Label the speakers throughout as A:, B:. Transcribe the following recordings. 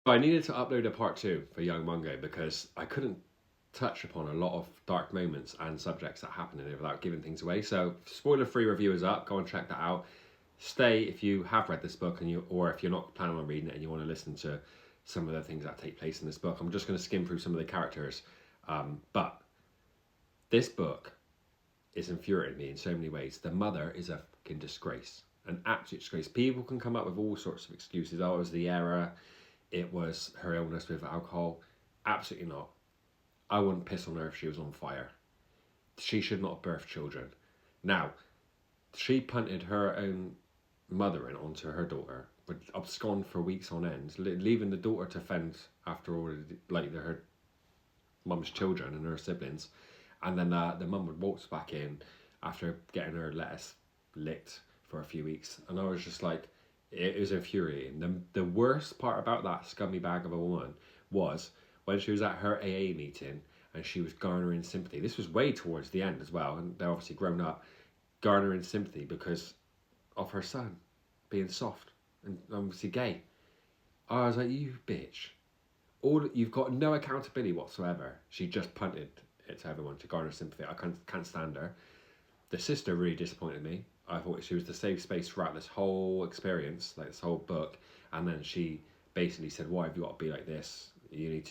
A: But I needed to upload a part 2 for Young Mungo because I couldn't touch upon a lot of dark moments and subjects that happen in it without giving things away. So spoiler-free review is up. Go and check that out. Stay if you have read this book or if you're not planning on reading it and you want to listen to some of the things that take place in this book. I'm just going to skim through some of the characters. But this book is infuriating me in so many ways. The mother is a fucking disgrace. An absolute disgrace. People can come up with all sorts of excuses. Oh, it was the era. It was her illness with alcohol. Absolutely not. I wouldn't piss on her if she was on fire. She should not have birthed children. Now, she punted her own mother in onto her daughter, but abscond for weeks on end, leaving the daughter to fend after all her mum's children and her siblings. And then the mum would waltz back in after getting her lettuce licked for a few weeks. And I was just like, it was infuriating. The worst part about that scummy bag of a woman was when she was at her AA meeting and she was garnering sympathy. This was way towards the end as well, and they're obviously grown up, garnering sympathy because of her son being soft and obviously gay. I was like, you bitch. You've got no accountability whatsoever. She just punted it to everyone to garner sympathy. I can't stand her. The sister really disappointed me. I thought she was the safe space throughout this whole experience, like this whole book, and then she basically said, why have you got to be like this? You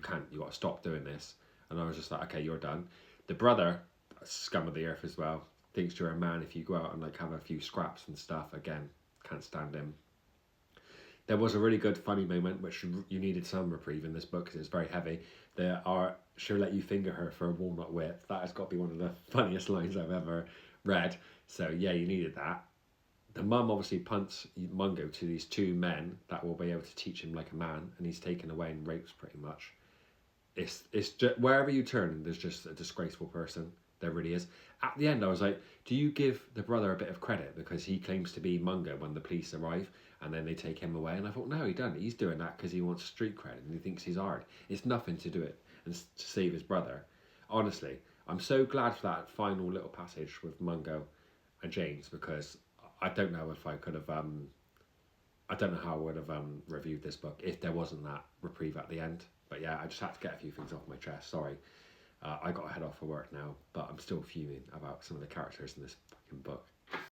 A: got to stop doing this. And I was just like, okay, you're done. The brother, scum of the earth as well, thinks you're a man if you go out and like have a few scraps and stuff. Again, can't stand him. There was a really good funny moment which you needed some reprieve in this book because it's very heavy. She'll let you finger her for a walnut whip. That has got to be one of the funniest lines I've ever read. So yeah, you needed that. The mum obviously punts Mungo to these two men that will be able to teach him like a man, and he's taken away and raped pretty much. It's just, wherever you turn, there's just a disgraceful person. There really is. At the end, I was like, do you give the brother a bit of credit because he claims to be Mungo when the police arrive and then they take him away? And I thought, no, he doesn't. He's doing that because he wants street cred and he thinks he's hard. It's nothing to do it and to save his brother. Honestly, I'm so glad for that final little passage with Mungo and James because I don't know if I could have. I don't know how I would have reviewed this book if there wasn't that reprieve at the end. But yeah, I just had to get a few things off my chest. Sorry. I got to head off for work now, but I'm still fuming about some of the characters in this fucking book.